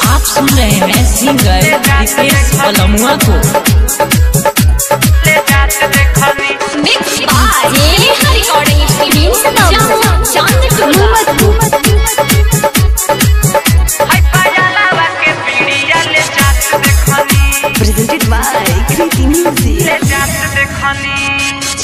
आप सुन रहे हैं सिंगर रितेश बलमुआ को। Mix by recording studio presented by Kriti music.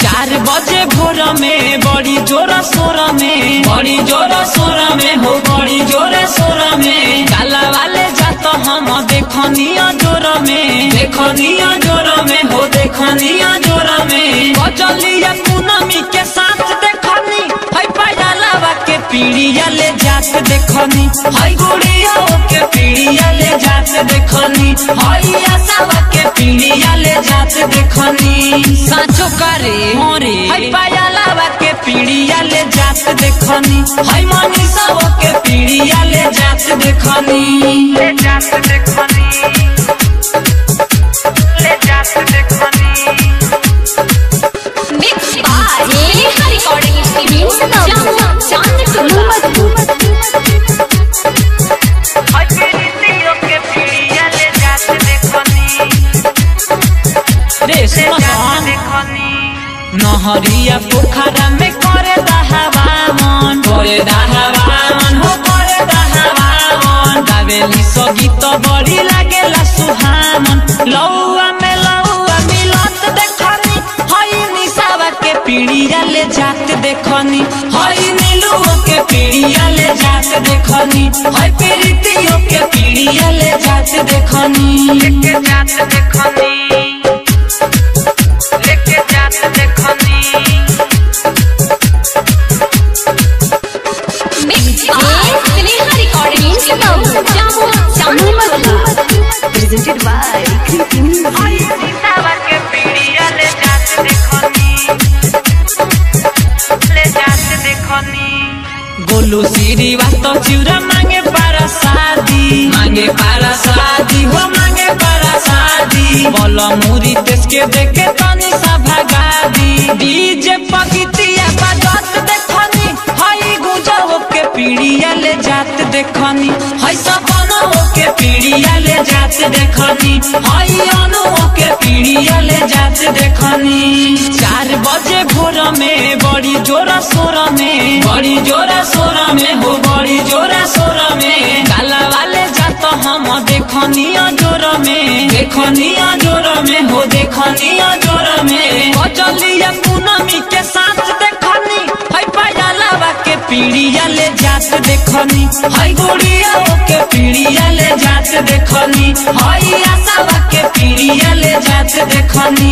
4 बजे भोर में बड़ी जोरा सोरा में, बड़ी जोरा सोरा में हो, बड़ी जोरा सोरा में काला वाले जात हम देखनिया जोर में, देखनिया जोर में हो, देखनिया जोर में बजलिया पूनमी के साथ देखनी है पायलावा के पीड़िया ले जात देखनी है गुड़िया के पीड़िया ले जात देखनी है आशावा के पीड़िया ले जात देखनी साचो करे मोरे है पायलावा के पीड़िया ले जात देखनी है मनीषा के पीड़िया ले जात देखनी, ले जात देखनी, ले जात देखनी। मिक्स बाय रिकॉर्डिंग स्टूडियो नहरिया पोखरा में करे दहवावन, करे दहवावन हो, करे दहवावन गावेली सो गीत बड़ी लागेला सुहावन। लौआ में लौआ मिलत देखनी हई निशावा के पीड़िया ले जात देखनी हई नीलुओ के पीड़िया ले जात देखनी हई प्रीतियों के पीड़िया ले जात देखनी, लेके जात देखनी, लेके जात देखनी। Mix by recording presented by Kriti music. के पीड़िया ले जात देखनी, ले जात देखनी। गोलू श्रीवास्तव चिउरा मांगे पारा शादी, मांगे पारा शादी हो, मांगे पारा शादी बोल मुरी तेज के देखे तनी सा भगादी डीजे पगितिया बजत देखनी हई गुजरो के पीड़िया ले जात देखनी हई सपनो के पीड़िया ले जात देखनी हई अनु के पीड़िया ले जात देखनी। 4 बजे भोर में बड़ी जोरा सोरा में, बड़ी जोरा सोरा में हो, बड़ी जोरा सोरा में काला वाले जात हम देखनिया जोर में, देखनिया जोर में हो, देखनिया जोर में बजलिया पूनमी के साथ देखनी है पायलावा के पीड़िया ले जात देखनी है गुड़िया के पीड़िया ले जात देखनी है आशावा के पीड़िया ले जात देखनी।